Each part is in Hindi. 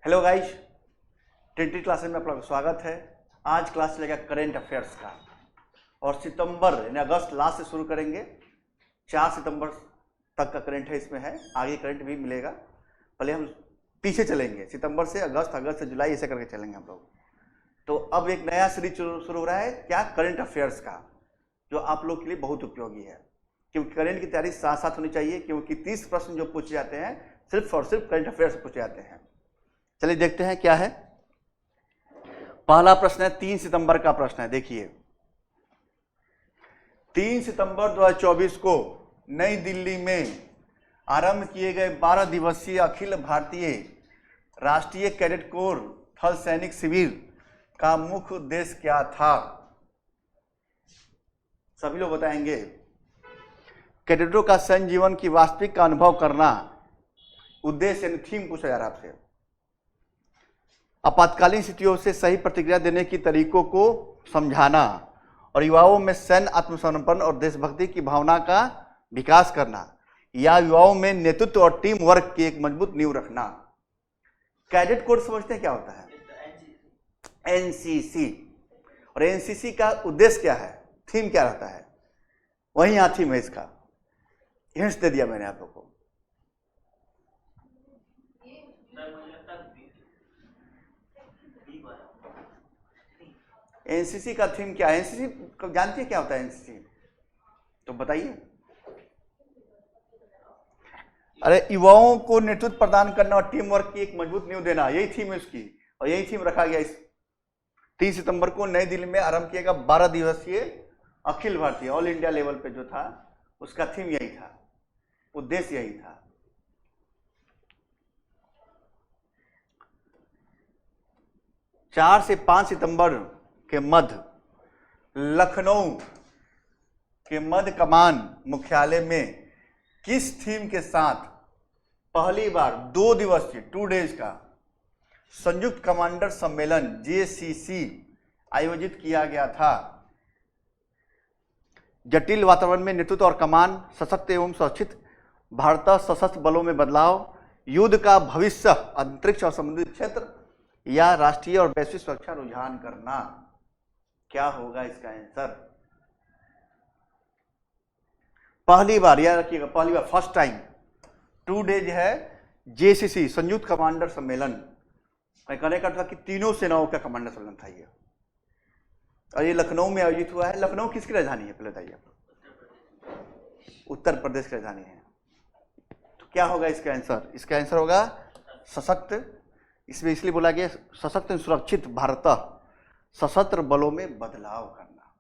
हेलो गाइस, 20 क्लासेस में आपका स्वागत है। आज क्लास चलेगा करेंट अफेयर्स का और सितंबर यानी अगस्त लास्ट से शुरू करेंगे। 4 सितंबर तक का करंट है, इसमें है, आगे करंट भी मिलेगा। पहले हम पीछे चलेंगे, सितंबर से अगस्त, अगस्त से जुलाई, ऐसे करके चलेंगे हम लोग। तो अब एक नया सीरीज शुरू हो रहा है, क्या, करंट अफेयर्स का, जो आप लोग के लिए बहुत उपयोगी है, क्योंकि करंट की तैयारी साथ साथ होनी चाहिए, क्योंकि 30 प्रश्न जो पूछे जाते हैं सिर्फ और सिर्फ करंट अफेयर्स से पूछे जाते हैं। चलिए देखते हैं क्या है। पहला प्रश्न है 3 सितंबर का प्रश्न है। देखिए, 3 सितंबर 2024 को नई दिल्ली में आरंभ किए गए 12 दिवसीय अखिल भारतीय राष्ट्रीय कैडेट कोर थल सैनिक शिविर का मुख्य उद्देश्य क्या था? सभी लोग बताएंगे। कैडेटों का सैन्य जीवन की वास्तविक का अनुभव करना, उद्देश्य यानी थीम पूछा जा रहा है आपसे। आपातकालीन स्थितियों से सही प्रतिक्रिया देने की तरीकों को समझाना और युवाओं में सैन्य आत्मसमर्पण और देशभक्ति की भावना का विकास करना, या युवाओं में नेतृत्व और टीम वर्क की एक मजबूत नींव रखना। कैडेट कोर समझते हैं क्या होता है? एनसीसी। और एनसीसी का उद्देश्य क्या है, थीम क्या रहता है? वही यहां थीम है, इसका हिंट्स दे दिया मैंने आप लोग को। एनसीसी का थीम क्या है? एनसीसी जानती है क्या होता है एनसीसी? तो बताइए। अरे, युवाओं को नेतृत्व प्रदान करना और टीम वर्क की एक मजबूत नींव देना, यही थीम है उसकी, और यही थीम रखा गया इस 30 सितंबर को नई दिल्ली में आरंभ किया गया 12 दिवसीय Akhil Bharatiya all India level पे जो था, उसका थीम यही था, उद्देश्य यही था। चार से 5 सितंबर के मध्य लखनऊ के मध्य कमान मुख्यालय में किस थीम के साथ पहली बार 2 दिवसीय 2 डेज का संयुक्त कमांडर सम्मेलन जेसीसी आयोजित किया गया था? जटिल वातावरण में नेतृत्व और कमान, सशक्त एवं सुरक्षित भारत सशस्त्र बलों में बदलाव, युद्ध का भविष्य, अंतरिक्ष और समुद्री क्षेत्र, या राष्ट्रीय और वैश्विक सुरक्षा रुझान करना। क्या होगा इसका आंसर? पहली बार, याद रखिएगा, पहली बार, फर्स्ट टाइम 2 डेज है जेसीसी संयुक्त कमांडर सम्मेलन। कहने का था कि तीनों सेनाओं का कमांडर सम्मेलन था ये, और ये लखनऊ में आयोजित हुआ है। लखनऊ किसकी राजधानी है पहले बताइए? उत्तर प्रदेश की राजधानी है। तो क्या होगा इसका आंसर? इसका आंसर होगा सशक्त, इसमें इसलिए बोला गया सशक्त सुरक्षित भारत सशस्त्र बलों में बदलाव करना।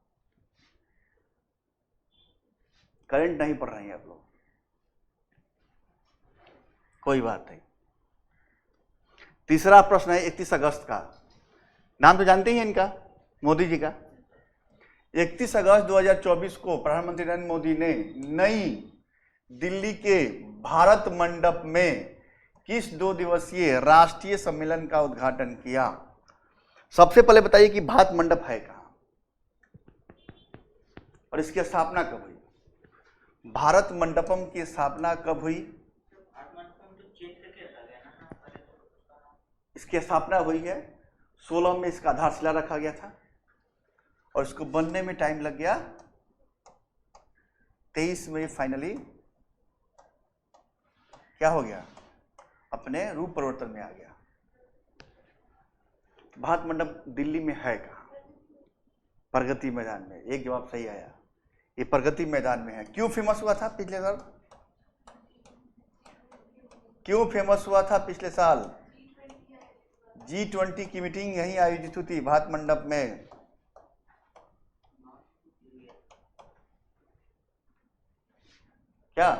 करंट नहीं पढ़ रहे हैं आप लोग, कोई बात नहीं। तीसरा प्रश्न है 31 अगस्त का। नाम तो जानते ही हैं इनका, मोदी जी का। 31 अगस्त 2024 को प्रधानमंत्री नरेंद्र मोदी ने नई दिल्ली के भारत मंडप में किस 2 दिवसीय राष्ट्रीय सम्मेलन का उद्घाटन किया? सबसे पहले बताइए कि भारत मंडप है कहां और इसकी स्थापना कब हुई? भारत मंडपम की स्थापना कब हुई? इसकी स्थापना हुई है 16 में, इसका आधारशिला रखा गया था और इसको बनने में टाइम लग गया 23 में फाइनली क्या हो गया, अपने रूप परिवर्तन में आ गया। भारत मंडप दिल्ली में है कहां? प्रगति मैदान में। एक जवाब सही आया, ये प्रगति मैदान में है। क्यों फेमस हुआ था पिछले साल? क्यों फेमस हुआ था पिछले साल? G20 की मीटिंग यहीं आयोजित हुई थी, भारत मंडप में। क्या?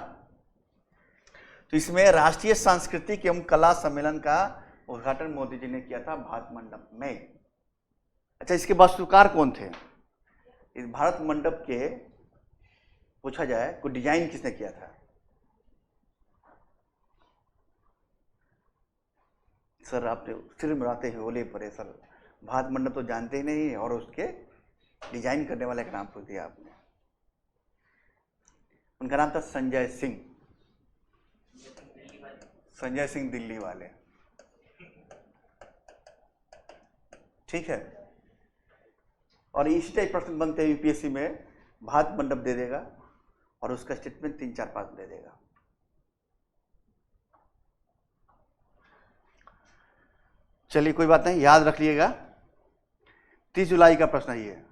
तो इसमें राष्ट्रीय सांस्कृतिक एवं कला सम्मेलन का उद्घाटन मोदी जी ने किया था भारत मंडप में। अच्छा, इसके वास्तुकार कौन थे? इस भारत मंडप के पूछा जाए को डिजाइन किसने किया था? सर आपने सिर मिलाते हुए बोले पड़े सर, भारत मंडप तो जानते ही नहीं और उसके डिजाइन करने वाले का नाम पूछ दिया आपने। उनका नाम था संजय सिंह, संजय सिंह दिल्ली वाले। ठीक है। और इसी टाइप प्रश्न बनते हैं यूपीएससी में, भात मंडप दे देगा और उसका स्टेटमेंट 3-4-5 दे देगा। चलिए कोई बात नहीं, याद रख लिएगा। 30 जुलाई का प्रश्न है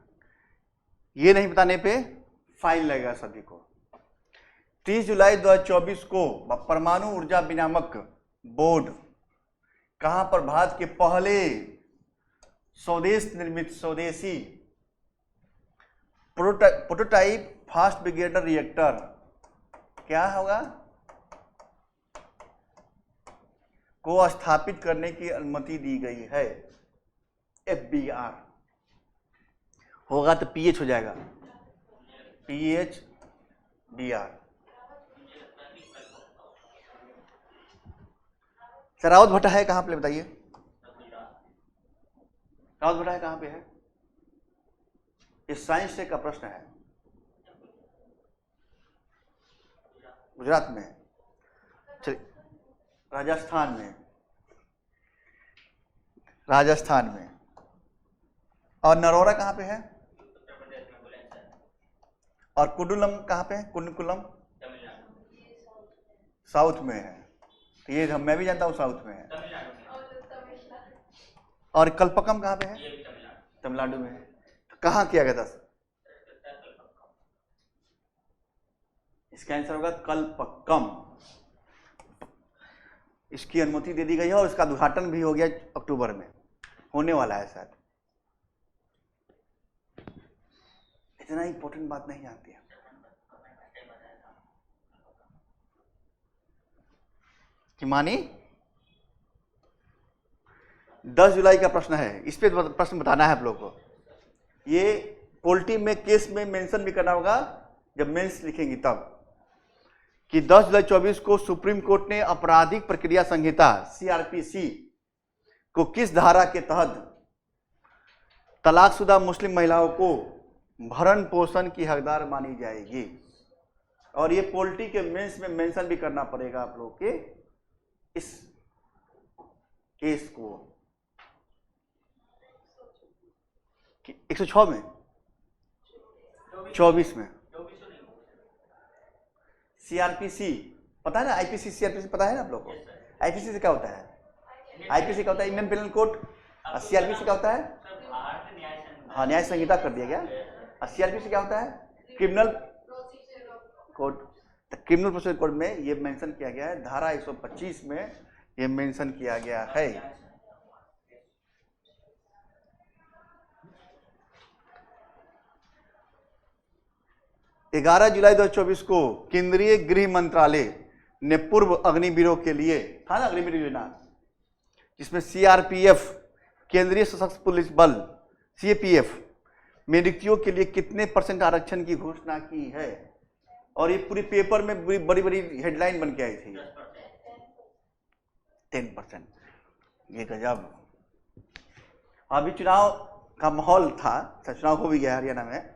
ये नहीं बताने पे फाइन लगेगा सभी को। 30 जुलाई 2024 को परमाणु ऊर्जा विनियामक बोर्ड कहां पर भारत के पहले स्वदेश निर्मित स्वदेशी प्रोटोटाइप फास्ट ब्रिगेडर रिएक्टर क्या होगा को स्थापित करने की अनुमति दी गई है। FBR होगा तो PH हो जाएगा, PHBR। रावत भट्टा है कहां पे बताइए, रावत भट्टा है कहां पे है? इस साइंस से का प्रश्न है, गुजरात में। चलिए राजस्थान में, राजस्थान में। और नरोरा कहां पे है? और कुडुलम कहां पे है? कुन्नकुलम साउथ में है। तो ये मैं भी जानता हूं साउथ में है। और कल्पकम कहां पे है? तमिलनाडु में है। तो कहां किया गया था? इसका आंसर होगा कल्पकम। इसकी अनुमति दे दी गई है और इसका उद्घाटन भी हो गया अक्टूबर में, होने वाला है शायद। इतना इंपॉर्टेंट बात नहीं आती है। कि मानी 10 जुलाई का प्रश्न है, इस पे प्रश्न बताना है आप लोग को। ये पोल्टी में केस में मेंशन भी करना होगा जब मेंस लिखेंगी तब, कि 10 जुलाई 24 को सुप्रीम कोर्ट ने आपराधिक प्रक्रिया संहिता CRPC को किस धारा के तहत तलाकशुदा मुस्लिम महिलाओं को भरण पोषण की हकदार मानी जाएगी। और ये पोल्टी के मेंस में मेंशन भी करना पड़ेगा आप लोग के इस केस को। 106 में, 24 में CRPC पता है ना, IPC CRPC पता है ना आप लोग को? IPC से क्या होता है? IPC क्या होता है? Indian penal code. और CRPC क्या होता है? हाँ, न्याय संहिता कर दिया गया। और CRPC क्या होता है? Criminal code. Criminal procedure code में ये मेंशन किया गया है, धारा 125 में ये मेंशन किया गया है। ग्यारह जुलाई 2024 को केंद्रीय गृह मंत्रालय ने पूर्व अग्निवीरों के लिए, था ना अग्निवीर योजना, जिसमें CRPF केंद्रीय सशस्त्र पुलिस बल CAPF में रिक्तियों के लिए कितने % आरक्षण की घोषणा की है। और ये पूरी पेपर में बड़ी बड़ी हेडलाइन बन के आई थी, 10%। ये गजब। अभी चुनाव का माहौल था, चुनाव हो भी गया हरियाणा में,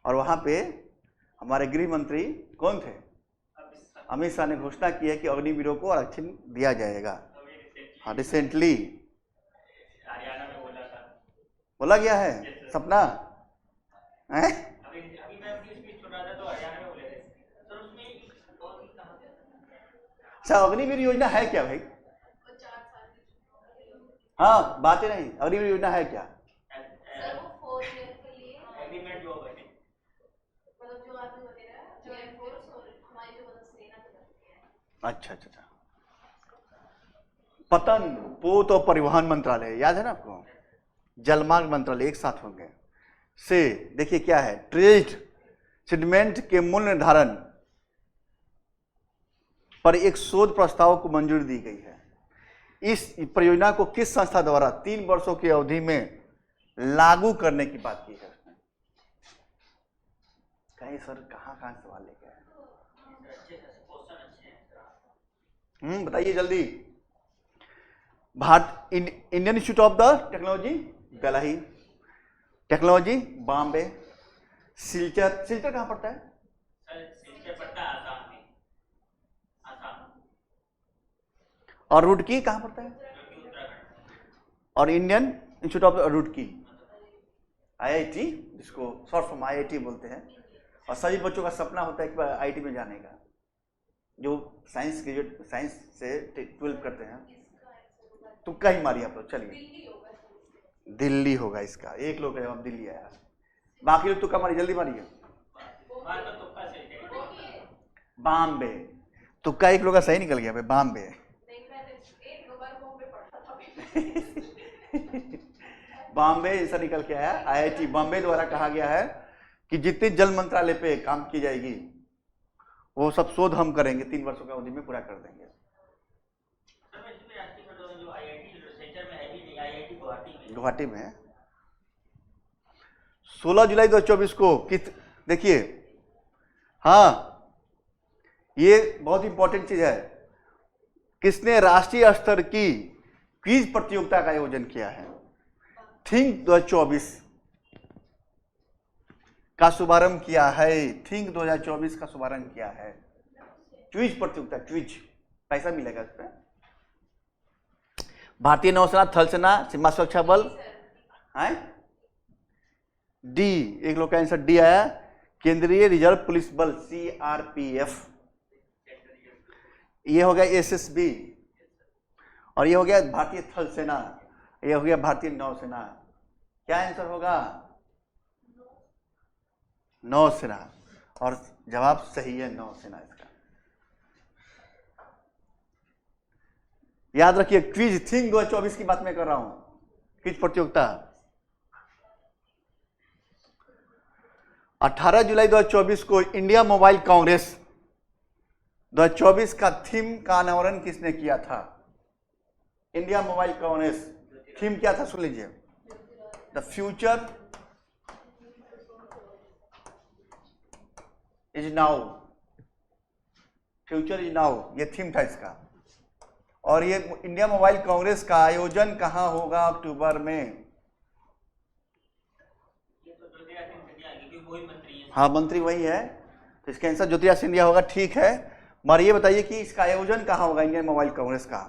और वहां पे हमारे गृह मंत्री कौन थे? अमित शाह ने घोषणा की है कि अग्निवीरों को आरक्षण दिया जाएगा। हाँ, रिसेंटली हरियाणा में बोला था, बोला गया है। सपना है? अभी मैं अपनी स्पीच सुन रहा था तो हरियाणा में बोले थे सर, उसमें बहुत कहां से। अच्छा, अग्निवीर योजना है क्या भाई? हाँ, बातें नहीं, अग्निवीर योजना है क्या? सर वो 4 ईयर के लिए एग्रीमेंट जॉब है, मतलब जो आदमी वगैरह जो एयरफोर्स और हमारी जो मतलब सेना के करती है। अच्छा अच्छा अच्छा। पतन, पोत और परिवहन मंत्रालय याद है ना आपको? जलमार्ग मंत्रालय एक साथ होंगे से। देखिए क्या है, ट्रेज्ड सेटलमेंट के मूल्य निर्धारण पर एक शोध प्रस्ताव को मंजूरी दी गई है। इस परियोजना को किस संस्था द्वारा 3 वर्षों की अवधि में लागू करने की बात की है उसने? कहीं सर कहां सवाल लेके आए? बताइए जल्दी। Bharat Indian institute of the technology Delhi, technology Bombay, Silchar. Silchar कहां पड़ता है? सिलचर पड़ता है आसाम में, आसाम। और रुड़की कहां पड़ता है? उत्तराखंड। और Indian institute of Roorkee, IIT, जिसको शॉर्ट फॉर्म IIT बोलते हैं। और सभी बच्चों का सपना होता है कि IIT में जाने का, जो साइंस ग्रेजुएट, साइंस से 12 करते हैं। तुक्का ही मारिए आप लोग, चलिए दिल्ली होगा इसका। एक लोग है, अब दिल्ली आया, बाकी लोग तुक्का मारिए, जल्दी मारिए। बॉम्बे, तुक्का एक लोग का सही निकल गया भाई, बॉम्बे। बॉम्बे ऐसा निकल के आया। IIT बॉम्बे द्वारा कहा गया है कि जितनी जल मंत्रालय पे काम की जाएगी वो सब शोध हम करेंगे, 3 वर्षों की अवधि में पूरा कर देंगे। गुवाहाटी में 16 जुलाई 2024 को किस, देखिए, हाँ ये बहुत इंपॉर्टेंट चीज है, किसने राष्ट्रीय स्तर की क्विज प्रतियोगिता का आयोजन किया है? थिंक 2024 का शुभारंभ किया है। थिंक 2024 का शुभारंभ किया है, क्विज प्रतियोगिता, क्विज, पैसा मिलेगा इस पे। भारतीय नौसेना, थल सेना, सीमा सुरक्षा बल, है डी, एक लोग का आंसर डी आया, केंद्रीय रिजर्व पुलिस बल, CRPF। ये हो गया SSB, और ये हो गया भारतीय थल सेना, ये हो गया भारतीय नौसेना। क्या आंसर होगा? नौसेना, और जवाब सही है नौसेना इसका। याद रखिए, क्विज थिंक 2024 की बात मैं कर रहा हूं, क्विज प्रतियोगिता। 18 जुलाई 2024 को इंडिया मोबाइल कांग्रेस 2024 का थीम का अनावरण किसने किया था? इंडिया मोबाइल कांग्रेस थीम क्या था, सुन लीजिए। The future is now, future is now, ये थीम था इसका। और ये इंडिया मोबाइल कांग्रेस का आयोजन कहां होगा अक्टूबर में? हाँ, मंत्री वही है, तो इसका आंसर ज्योतिरादित्य सिंधिया होगा, ठीक है। मगर ये बताइए कि इसका आयोजन कहां होगा इंडियन मोबाइल कांग्रेस का?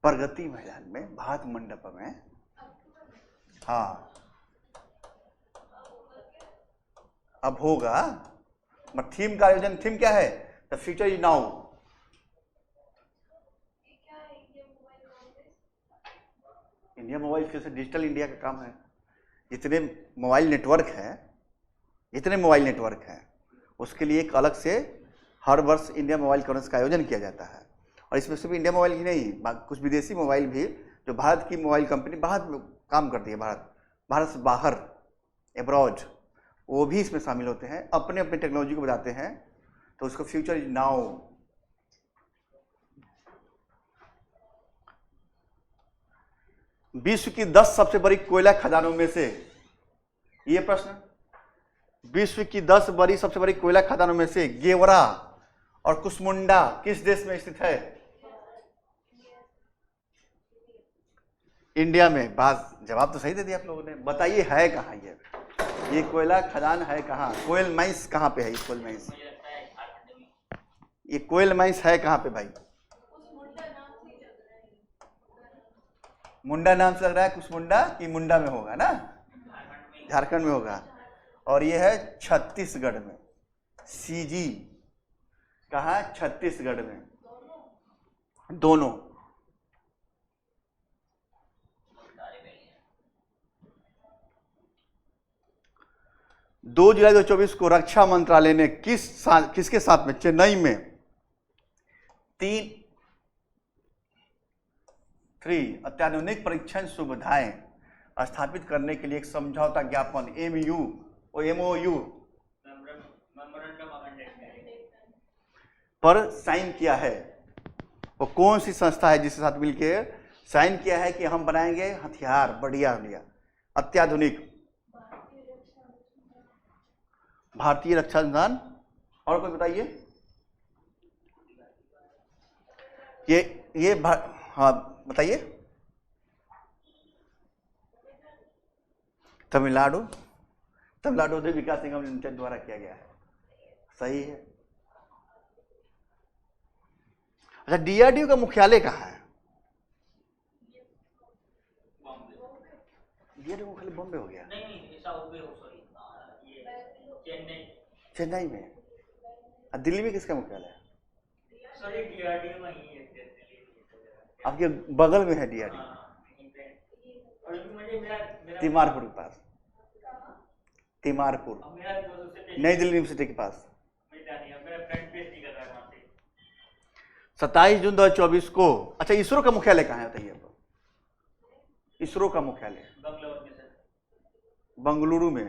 प्रगति मैदान में, भारत मंडप में। हाँ, अब होगा, मगर थीम का आयोजन, थीम क्या है? The future is now. India mobile कैसे डिजिटल इंडिया का काम है। जितने मोबाइल नेटवर्क हैं, उसके लिए एक अलग से हर वर्ष इंडिया मोबाइल कांग्रेस का आयोजन किया जाता है। और इसमें सिर्फ इंडिया मोबाइल ही नहीं, कुछ विदेशी मोबाइल भी, जो भारत की मोबाइल कंपनी बाहर में काम करती है, भारत से बाहर, एब्रॉड, वो भी इसमें शामिल होते हैं, अपने अपने टेक्नोलॉजी को बताते हैं। तो उसका फ्यूचर इज नाउ। विश्व की 10 सबसे बड़ी कोयला खदानों में से, ये प्रश्न, विश्व की 10 बड़ी सबसे बड़ी कोयला खदानों में से गेवरा और कुसमुंडा किस देश में स्थित है? इंडिया में। बात, जवाब तो सही दे दिया आप लोगों ने। बताइए है कहाँ ये कोयला खदान है कहाँ? कोयल माइंस कहाँ पे है? कोयल माइंस, ये कोयल माइंस है कहाँ पे भाई? मुंडा नाम से लग रहा है, कुसमुंडा की मुंडा में होगा ना, झारखंड में होगा। और ये है छत्तीसगढ़ में, CG कहाँ? छत्तीसगढ़ में, दोनों। दो जुलाई 2024 को रक्षा मंत्रालय ने किसके साथ में चेन्नई में 3 अत्याधुनिक परीक्षण सुविधाएं स्थापित करने के लिए एक समझौता ज्ञापन MOU पर साइन किया है? वो कौन सी संस्था है जिसके साथ मिलकर साइन किया है कि हम बनाएंगे हथियार बढ़िया अत्याधुनिक? भारतीय रक्षा अनुसंधान। और कोई बताइए? ये हाँ बताइए। तमिलनाडु औद्योगिक विकास निगम लिमिटेड द्वारा किया गया है, सही है। अच्छा, DRDO का मुख्यालय कहाँ है? डीआरडीओ का मुख्यालय बॉम्बे हो गया? नहीं नहीं, साउथ में हो, सॉरी, ये चेन्नई। चेन्नई में। दिल्ली में किसका मुख्यालय है? सॉरी, डीआरडीओ में ही है, आपके बगल में है डीआरडीओ, और मुझे मेरा तिमारपुर के पास, तिमारपुर, मेरा दोस्त से नई दिल्ली यूनिवर्सिटी के पास। मेरा फ्रेंड पेश कर रहा है वहाँ से। 27 जून 2024 को। अच्छा, इसरो का मुख्यालय कहाँ है बताइए आप? इसरो का मुख्यालय बंगलौर में सर। बंगलुरु में।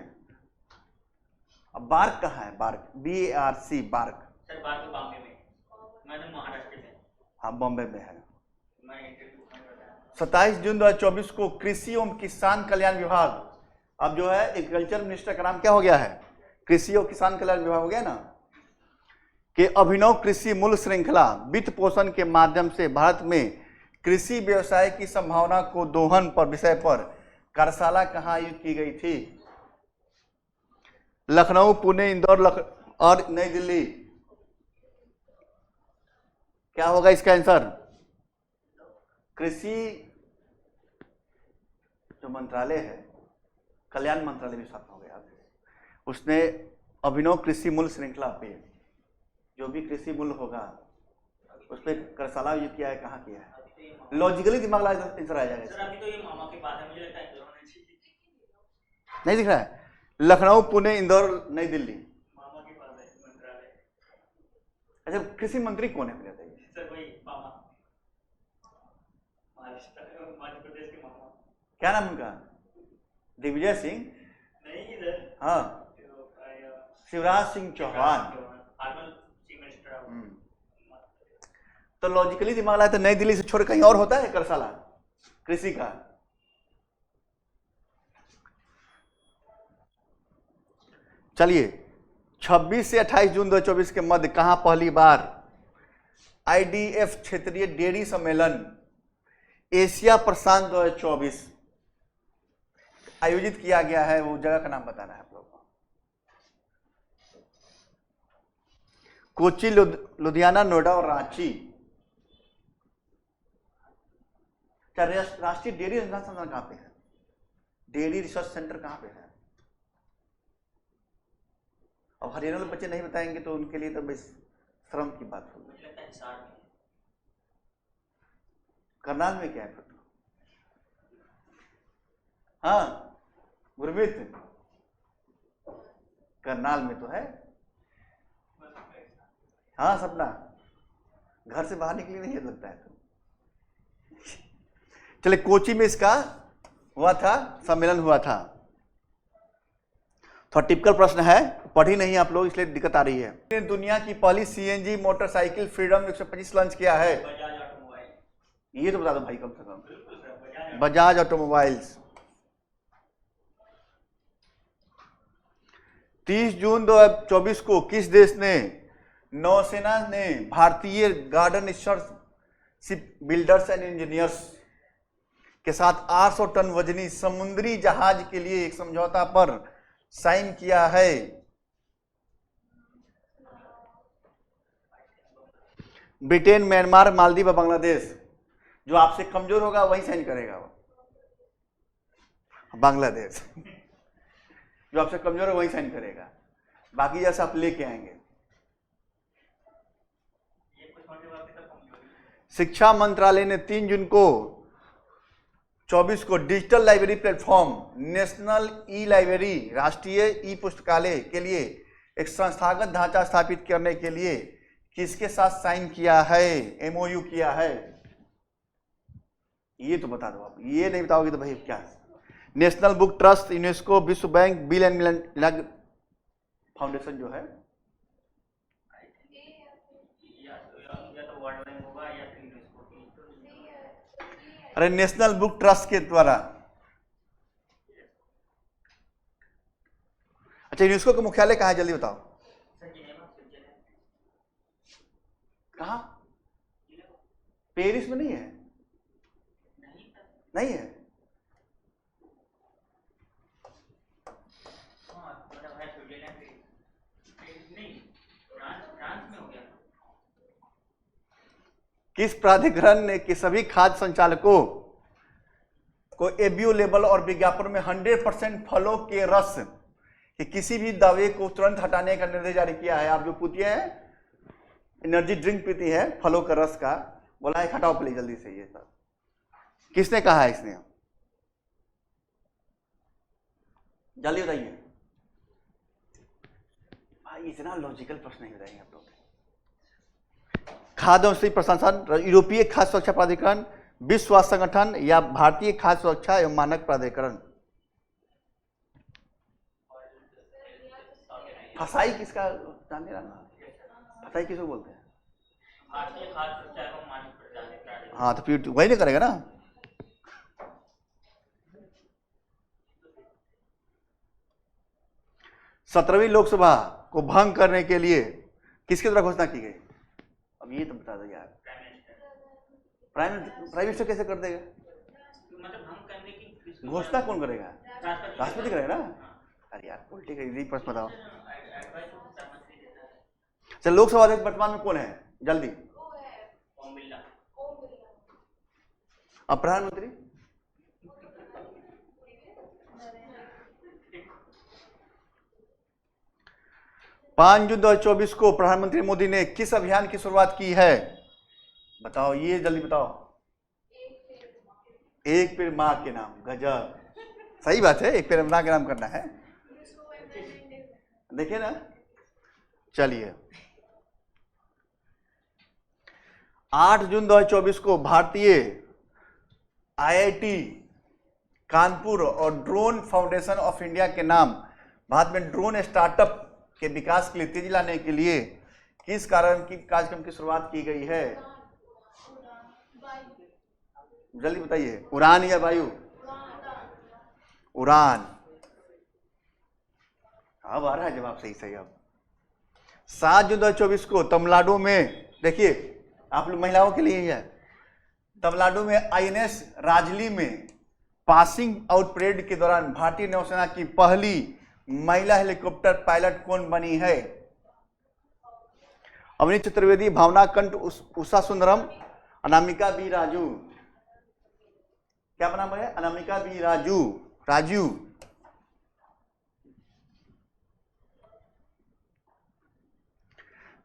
अब बार्क कहाँ है? Bark, BARC, bark. सर बात तो बॉम्बे में, मैंने महाराष्ट्र में। हाँ, बॉम्बे में है। मैं इंटरव्यू में बताया। 27 जून 2024 को कृषि एवं किसान कल्याण विभाग, अब जो है एग्रीकल्चर मिनिस्टर का नाम क्या हो गया है? कृषि और किसान कल्याण विभाग हो गया ना, कि अभिनव कृषि मूल्य श्रृंखला वित्त पोषण के माध्यम से भारत में कृषि व्यवसाय की संभावना को दोहन पर विषय पर कार्यशाला कहाँ आयोजित की गई थी? लखनऊ, पुणे, इंदौर और नई दिल्ली। क्या होगा इसका आंसर? कृषि जो मंत्रालय है, कल्याण मंत्रालय भी साथ हो गया, उसने अभिनव कृषि मूल्य श्रृंखला पे जो भी कृषि मूल्य होगा उस पर कार्यशाला आयोजित किया है। कहाँ किया है? लॉजिकली दिमाग लगा आंसर आ जाएगा। सर अभी तो ये मामा के पास है, मुझे लगता है इंदौर होना चाहिए। नहीं दिख रहा है? लखनऊ, पुणे, इंदौर, नई दिल्ली। मामा के पास है मंत्रालय। अच्छा, कृषि मंत्री कौन है बताइए? सर वही मामा, मध्य प्रदेश के मामा। क्या नाम उनका? दिग्विजय सिंह? नहीं सर, हाँ, Shivraj Singh Chouhan. Former chief minister. तो लॉजिकली दिमाग लगाए तो नई दिल्ली से छोड़ कहीं और होता है कार्यशाला कृषि का? चलिए, 26 से 28 जून 2024 के मध्य कहां पहली बार IDF क्षेत्रीय डेयरी सम्मेलन एशिया प्रशांत 2024 आयोजित किया गया है? वो जगह का नाम बताना है आप लोगों को। कोची, लुधियाना, नोएडा और रांची। क्या राष्ट्रीय डेयरी अनुसंधान संस्थान कहाँ पे है? डेयरी रिसर्च सेंटर कहाँ पे है? अब हरियाणा के बच्चे नहीं बताएंगे तो उनके लिए तो बस श्रम की बात होगी। मुझे लगता है हिसार में। करनाल में क्या है? हाँ गुरमीत, करनाल में तो है। हाँ सपना, घर से बाहर निकली नहीं लगता है। चले, कोची में इसका हुआ था, सम्मेलन हुआ था। थोड़ा टिपिकल प्रश्न है, पढ़ी नहीं आप लोग इसलिए दिक्कत आ रही है। दुनिया की पहली CNG मोटरसाइकिल फ्रीडम 125 लॉन्च किया है? बजाज ऑटोमोबाइल। ये तो बता दो भाई कम से कम। बिल्कुल सर, बजाज ऑटोमोबाइल्स। 30 जून 2024 को किस देश ने नौसेना ने भारतीय garden ship builders and engineers के साथ 800 टन वजनी समुद्री जहाज के लिए एक समझौता पर साइन किया है? ब्रिटेन, म्यांमार, मालदीव और बांग्लादेश। जो आपसे कमजोर होगा वही साइन करेगा वो। बांग्लादेश जो आपसे कमजोर है वही साइन करेगा, बाकी जैसे आप लेके आएंगे। शिक्षा मंत्रालय ने 3 जून को 24 को digital library platform national e library, राष्ट्रीय ई पुस्तकालय के लिए एक संस्थागत ढांचा स्थापित करने के लिए किसके साथ साइन किया है? MOU किया है? ये तो बता दो आप, ये नहीं बताओगे तो भाई क्या है? नेशनल बुक ट्रस्ट, यूनेस्को, विश्व bank, bill and Melinda foundation जो है, अरे नेशनल बुक ट्रस्ट के द्वारा। अच्छा, यूनेस्को का मुख्यालय कहाँ है जल्दी बताओ? कहाँ? पेरिस में नहीं है? नहीं है? किस प्राधिकरण ने कि सभी खाद्य संचालकों को एबीओ लेबल और विज्ञापन में 100% फलों के रस कि किसी भी दावे को तुरंत हटाने का निर्देश जारी किया है। आप जो पूछिए हैं एनर्जी ड्रिंक पीती है फलों का रस का, बोला है हटाओ प्लीज जल्दी से ये सब। किसने कहा है इसने? जल्दी बताइए भाई, इतना लॉजिकल प्रश्न नहीं बताएंगे आप लोग। खाद्य औषधि प्रशासन, यूरोपीय खाद्य सुरक्षा प्राधिकरण, विश्व स्वास्थ्य संगठन या भारतीय खाद्य सुरक्षा एवं मानक प्राधिकरण? फसाई किसका जानते ना? फसाई किसको बोलते हैं? भारतीय खाद्य सुरक्षा एवं मानक प्राधिकरण। हाँ तो फिर वही नहीं करेगा ना। सत्रहवीं लोकसभा को भंग करने के लिए किसके द्वारा घोषणा की गई? अब ये तो बता दो यार। प्राइम मिनिस्टर कैसे कर देगा? मतलब भंग करने की घोषणा कौन करेगा? राष्ट्रपति करेगा ना। अरे यार उल्टी का यही प्रश्न बताओ। चल लोकसभा अध्यक्ष वर्तमान में कौन है? जल्दी। ओम बिरला। अब प्रधानमंत्री? 5 जून 2024 को प्रधानमंत्री मोदी ने किस अभियान की शुरुआत की है? बताओ ये जल्दी बताओ। एक पेड़ मां के नाम। गजब, सही बात है, एक पेड़ मां के नाम करना है। देखिए ना। चलिए 8 जून 2024 को भारतीय आईआईटी कानपुर और ड्रोन फाउंडेशन ऑफ इंडिया के नाम भारत में ड्रोन स्टार्टअप के विकास के लिए तेजी लाने के लिए किस कार्यक्रम की शुरुआत की गई है? जल्दी बताइए। उड़ान या वायु? उड़ान। अब आ रहा है जवाब सही सही। अब 7 जून 2024 को तमिलनाडु में, देखिए आप लोग महिलाओं के लिए ही है, तमिलनाडु में आईएनएस राजली में पासिंग आउट परेड के दौरान भारतीय नौसेना की पहली महिला हेलीकॉप्टर पायलट कौन बनी है? अवनी चतुर्वेदी, भावना कंठ, उषा सुंदरम, अनामिका बी राजू। क्या नाम है? अनामिका बी राजू।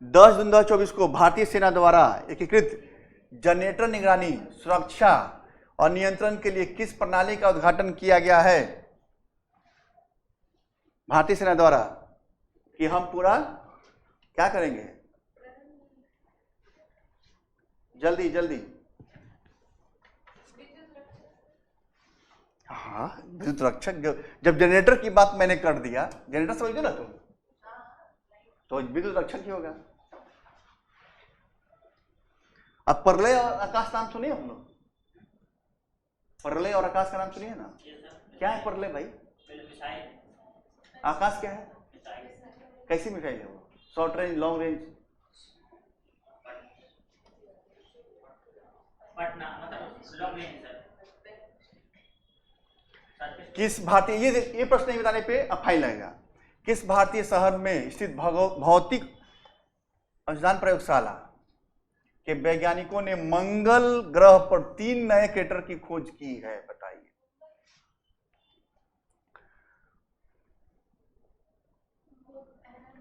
10 जून 2024 को भारतीय सेना द्वारा एकीकृत जनरेटर निगरानी, सुरक्षा और नियंत्रण के लिए किस प्रणाली का उद्घाटन किया गया है? भारतीय सेना द्वारा कि हम पूरा क्या करेंगे? जल्दी जल्दी। हाँ विद्युत रक्षक। जब जनरेटर की बात मैंने कर दिया, जनरेटर समझो ना तुम, तो विद्युत रक्षक ही होगा। अब प्रलय और आकाश नाम सुनिए हम लोग। प्रलय और आकाश का नाम सुनिए ना। क्या है प्रलय भाई? आकाश क्या है? कैसी मिसाइल है वो? Short range, long range? किस भारतीय, ये प्रश्न नहीं बताने पे अब फाइन लगेगा। किस भारतीय शहर में स्थित भौतिक अनुसंधान प्रयोगशाला के वैज्ञानिकों ने मंगल ग्रह पर 3 नए क्रेटर की खोज की है? बताइए।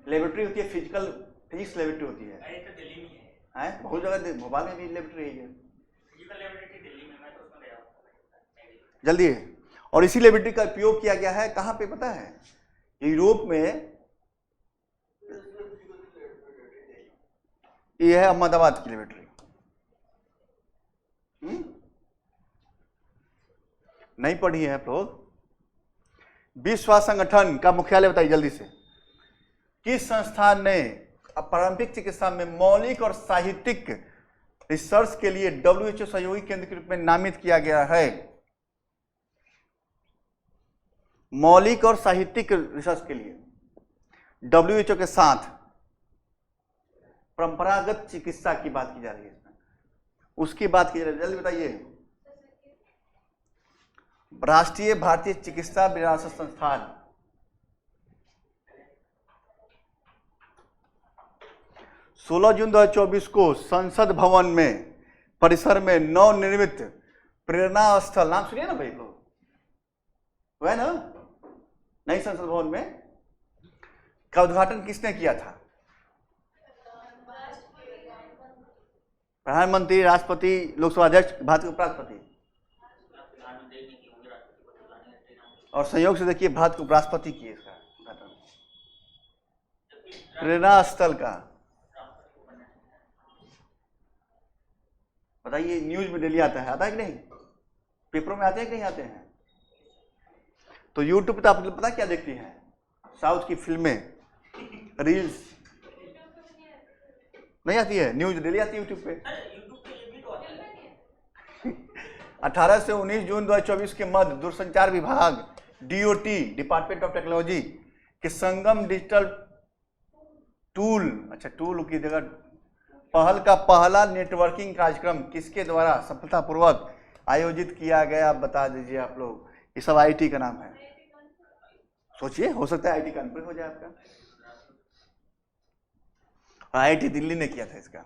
लेबोरेटरी होती है, फिजिक्स लेबोरेटरी होती है। तो दिल्ली में है बहुत जगह, भोपाल में भी लेबोरेटरी है। फिजिकल लेबोरेटरी दिल्ली में, मैं तो उसमें गया हूं। जल्दी है। और इसी लेबोरेटरी का उपयोग किया गया है कहां पे पता है? यूरोप में। यह है अहमदाबाद की लेबोरेटरी। नहीं पढ़ी है आप लोग? विश्व स्वास्थ्य संगठन का मुख्यालय बताइए जल्दी से। किस संस्थान ने पारंपरिक चिकित्सा में मौलिक और साहित्यिक रिसर्च के लिए WHO सहयोगी केंद्र के रूप में नामित किया गया है? मौलिक और साहित्यिक रिसर्च के लिए WHO के साथ परंपरागत चिकित्सा की बात की जा रही है, उसकी बात की जा रही है। जल्दी बताइए। राष्ट्रीय भारतीय चिकित्सा विरासत संस्थान। सोलह जून 2024 को संसद भवन में परिसर में नवनिर्मित प्रेरणा स्थल, नाम सुनिए ना भाई लोग, हुआ है ना नई संसद भवन में, का उद्घाटन किसने किया था? प्रधानमंत्री, राष्ट्रपति, लोकसभा अध्यक्ष, भारत के उपराष्ट्रपति। और संयोग से देखिए भारत के उपराष्ट्रपति किए इसका उद्घाटन, प्रेरणा स्थल का। बताइए, न्यूज में डेली आता है कि नहीं? पेपरों में आते हैं कि नहीं आते हैं? तो यूट्यूब पे आप पता क्या देखती हैं? साउथ की फिल्में, रील्स नहीं आती है? न्यूज डेली आती है यूट्यूब पे। 18 से 19 जून 2024 के मध्य दूरसंचार विभाग DOT, डिपार्टमेंट ऑफ टेक्नोलॉजी के संगम डिजिटल टूल, अच्छा टूल की जगह पहल का पहला नेटवर्किंग कार्यक्रम किसके द्वारा सफलतापूर्वक आयोजित किया गया? आप बता दीजिए आप लोग। ये सब IT का नाम है। सोचिए, हो सकता है IT कानपुर हो जाए आपका। IIT दिल्ली ने किया था इसका।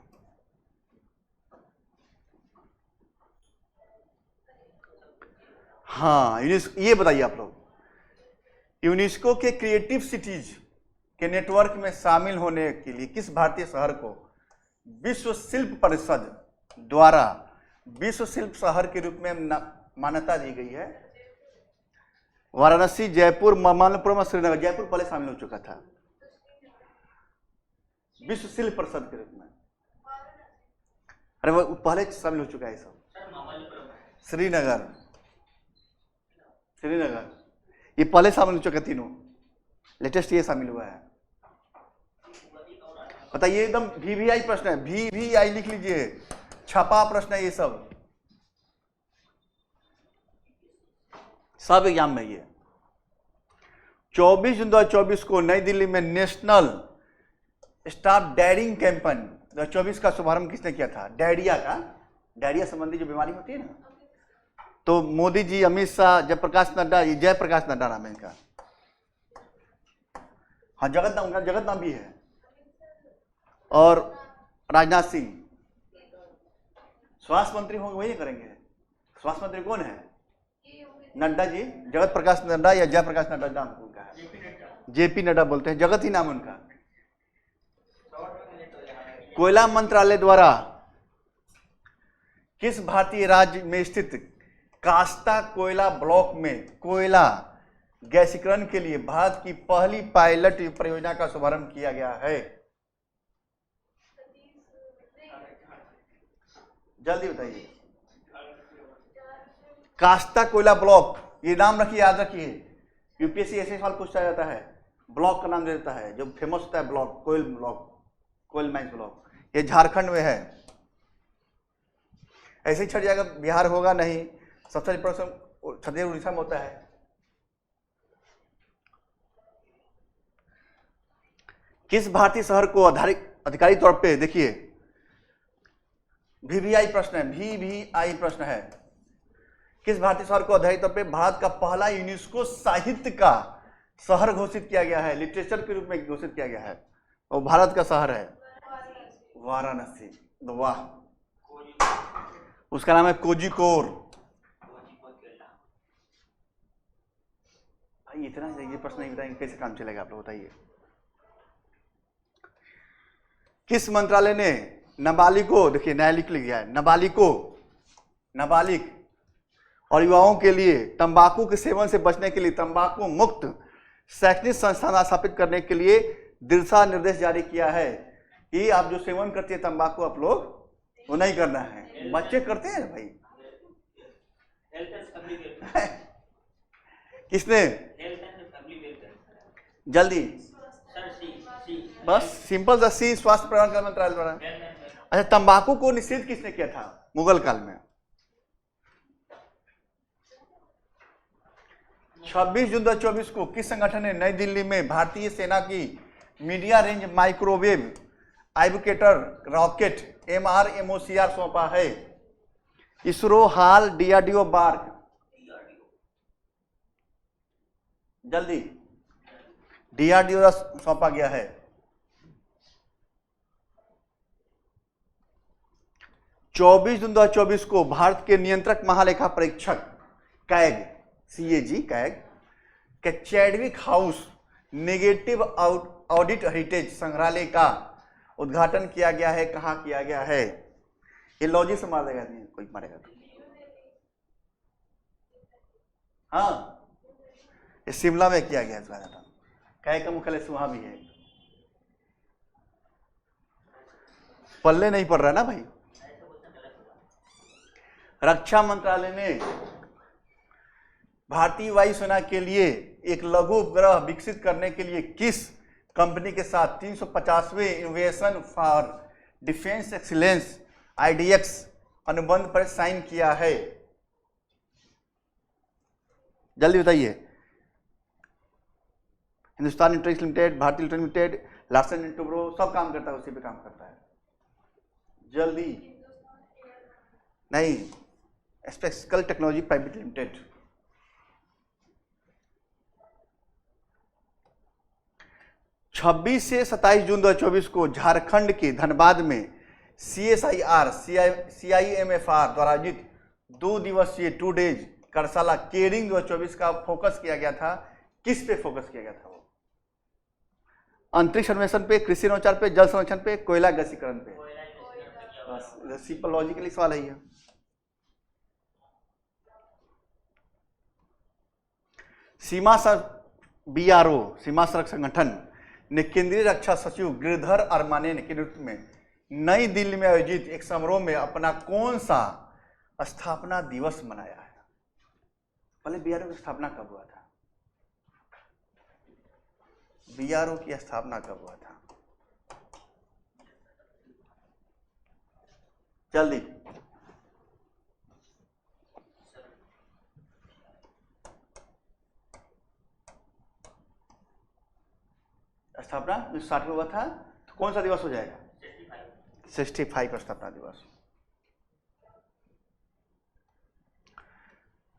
हाँ, ये बताइए आप लोग, यूनेस्को के क्रिएटिव सिटीज के नेटवर्क में शामिल होने के लिए किस भारतीय शहर को विश्व शिल्प परिषद द्वारा विश्व शिल्प शहर के रूप में मान्यता दी गई है? वाराणसी, जयपुर, मालपुरम और श्रीनगर। जयपुर पहले शामिल हो चुका था विश्व शिल्प परिषद के रूप में। अरे वो पहले शामिल हो चुका है सब। श्रीनगर ये पहले शामिल हो चुका, तीनों लेटेस्ट ये शामिल हुआ है। बताइए, एकदम VVI प्रश्न है, VVI लिख लीजिए, छपा प्रश्न है ये सब एग्जाम में। ये 24 जून 2024 को नई दिल्ली में नेशनल स्टाफ डायरिंग कैंपेन 2024 का शुभारंभ किसने किया था? डायरिया संबंधी जो बीमारी होती है ना, तो मोदी जी, अमित शाह, जयप्रकाश नड्डा, ये जयप्रकाश नड्डा नाम है इनका। हाँ, जगत नाम भी है। और राजनाथ सिंह स्वास्थ्य मंत्री होंगे, वही करेंगे। स्वास्थ्य मंत्री कौन है? नड्डा जी, जगत प्रकाश नड्डा या जयप्रकाश नड्डा नाम उनका है। JP नड्डा बोलते हैं, जगत ही नाम उनका। कोयला मंत्रालय द्वारा किस भारतीय राज्य में स्थित कास्ता कोयला ब्लॉक में कोयला गैसीकरण के लिए भारत की पहली पायलट परियोजना का शुभारंभ किया गया है? जल्दी बताइए। कास्ता कोयला ब्लॉक, ये नाम रखिए, याद रखिए। UPSC ऐसे सवाल पूछा जाता है, ब्लॉक का नाम दे देता है जो फेमस होता है ब्लॉक, कोयल माइंस ब्लॉक। ये झारखंड में है। ऐसे ही छट जाएगा, बिहार होगा नहीं। सबसे प्रश्न छत्तीसगढ़, उड़ीसा में होता है। किस भारतीय शहर को अधिकारी तौर पे, देखिए VVI प्रश्न है, VVI प्रश्न है। किस भारतीय शहर को आधारित तौर पे भारत का पहला यूनेस्को साहित्य का शहर घोषित किया गया है, लिटरेचर के रूप में घोषित किया गया है? और भारत का शहर है वाराणसी। वाह, उसका नाम है कोझिकोड। भाई इतना ये प्रश्न नहीं बताएंगे कैसे काम चलेगा, आप लोग बताइए। किस मंत्रालय ने नाबालिगों, देखिए नया लिख लिया है, नाबालिग और युवाओं के लिए तंबाकू के सेवन से बचने के लिए तंबाकू मुक्त शैक्षणिक संस्थान स्थापित करने के लिए दिशा निर्देश जारी किया है कि आप जो सेवन करते हैं तंबाकू, आप लोग वो नहीं करना है। बच्चे करते हैं भाई। किसने? जल्दी, बस सिंपल सी, स्वास्थ्य प्रबंधन मंत्रालय द्वारा। अच्छा, तंबाकू को निषेध किसने किया था मुगल काल में? 26 जून 2024 को किस संगठन ने नई दिल्ली में भारतीय सेना की मीडिया रेंज माइक्रोवेव आइबुकेटर रॉकेट MRMOCR सौंपा है? इसरो, हाल, DRDO, बार्क। जल्दी, DRDO सौंपा गया है। चौबीस जून 2024 को भारत के नियंत्रक महालेखा परीक्षक CAG कि Chadwick house negative audit heritage संग्रहालय का उद्घाटन किया गया है। कहाँ किया गया है? ये लॉजिक से मार देगा, नहीं कोई मारेगा तो। हाँ, ये शिमला में किया गया है। कहे का मुख्यालय वहां भी है। पल्ले नहीं पड़ रहा ना भाई। रक्षा मंत्रालय ने भारतीय वायुसेना के लिए एक लघु उपग्रह विकसित करने के लिए किस कंपनी के साथ 350वें innovation for defence excellence IDX अनुबंध पर साइन किया है? जल्दी बताइए। हिंदुस्तान इंटरेक्स लिमिटेड, भारतीय electronic limited, Larsen and Toubro, सब काम करता है, उसी पे काम करता है। जल्दी। नहीं, स्पेक्सिकल टेक्नोलॉजी प्राइवेट लिमिटेड। छब्बीस से 27 जून 2024 को झारखंड के धनबाद में CSIR CIMFR द्वारा आयोजित 2 दिवसीय 2 डेज कार्यशाला केयरिंग 2024 का फोकस किया गया था। किस पे फोकस किया गया था? वो अंतरिक्ष अन्वेषण पे, कृषि नवाचार पे, जल संरक्षण पे, कोयला गैसीकरण पे। बस सिंपल लॉजिकली सवाल है ये। BRO सीमा सड़क संगठन ने केंद्रीय रक्षा सचिव गिरधर अरमाने के नेतृत्व में नई दिल्ली में आयोजित एक समारोह में अपना कौन सा स्थापना दिवस मनाया है? पहले BRO की स्थापना कब हुआ था? BRO की स्थापना कब हुआ था? जल्दी। स्थापना 1960 में हुआ था, तो कौन सा दिवस हो जाएगा? 65 स्थापना दिवस।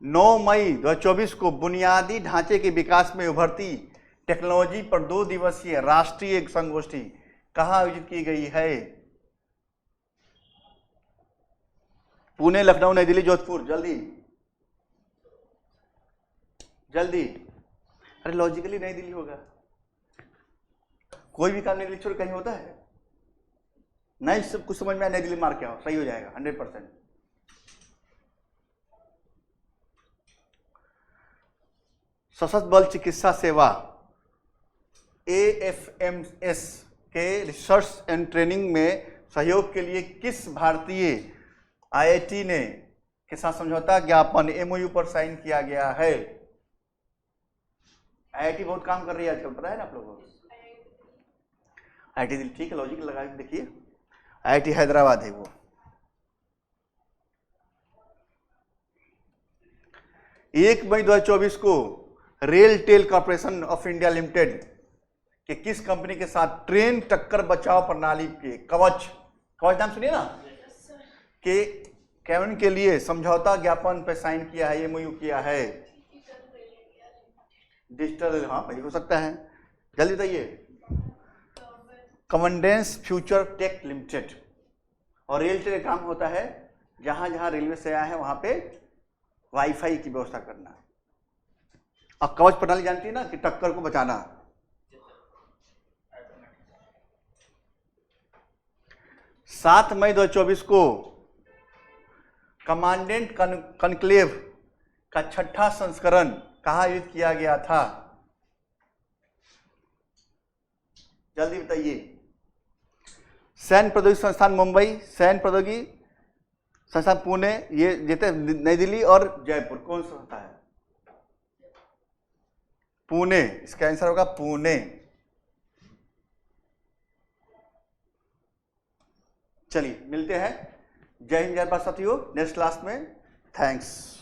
9 मई 2024 को बुनियादी ढांचे के विकास में उभरती टेक्नोलॉजी पर 2 दिवसीय राष्ट्रीय संगोष्ठी कहाँ आयोजित की गई है? पुणे, लखनऊ, नई दिल्ली, जोधपुर। जल्दी जल्दी। अरे लॉजिकली नई दिल्ली होगा। कोई भी काम नई दिल्ली छोड़ कहीं होता है? नहीं, सब कुछ समझ में आया, नई दिल्ली मार के आओ, सही हो जाएगा 100%। सशस्त्र बल चिकित्सा सेवा AFMS के रिसर्च एंड ट्रेनिंग में सहयोग के लिए किस भारतीय IIT ने के साथ समझौता ज्ञापन MOU पर साइन किया गया है? IIT बहुत काम कर रही है आजकल, पता है ना आप लोगों को? IIT दिल्ली, ठीक है, लॉजिक लगा के देखिए। IIT हैदराबाद है वो। एक मई 2024 को RailTel corporation of India limited के किस कंपनी के साथ ट्रेन टक्कर बचाव प्रणाली के कवच नाम सुनिए ना, के कैबिन के लिए समझौता ज्ञापन पर साइन किया है, MOU किया है? डिजिटल, हाँ भाई हो सकता है। जल्दी बताइए। कमांडेंस फ्यूचर टेक लिमिटेड। और रेल टेल काम होता है जहां जहां रेलवे से आया है वहां पे वाईफाई की व्यवस्था करना। और कवच प्रणाली जानती है ना, कि टक्कर को बचाना। सात मई 2024 को कमांडेंट कॉन्क्लेव का 6ठा संस्करण कहाँ आयोजित किया गया था? जल्दी बताइए। सैन्य प्रौद्योगिकी संस्थान मुंबई, सैन्य प्रौद्योगिकी संस्थान पुणे, ये जीते नई दिल्ली और जयपुर। कौन सा होता है? पुणे। इसका आंसर होगा पुणे। चलिए मिलते हैं। जय हिंद, जय भारत साथियों, नेक्स्ट क्लास में। थैंक्स।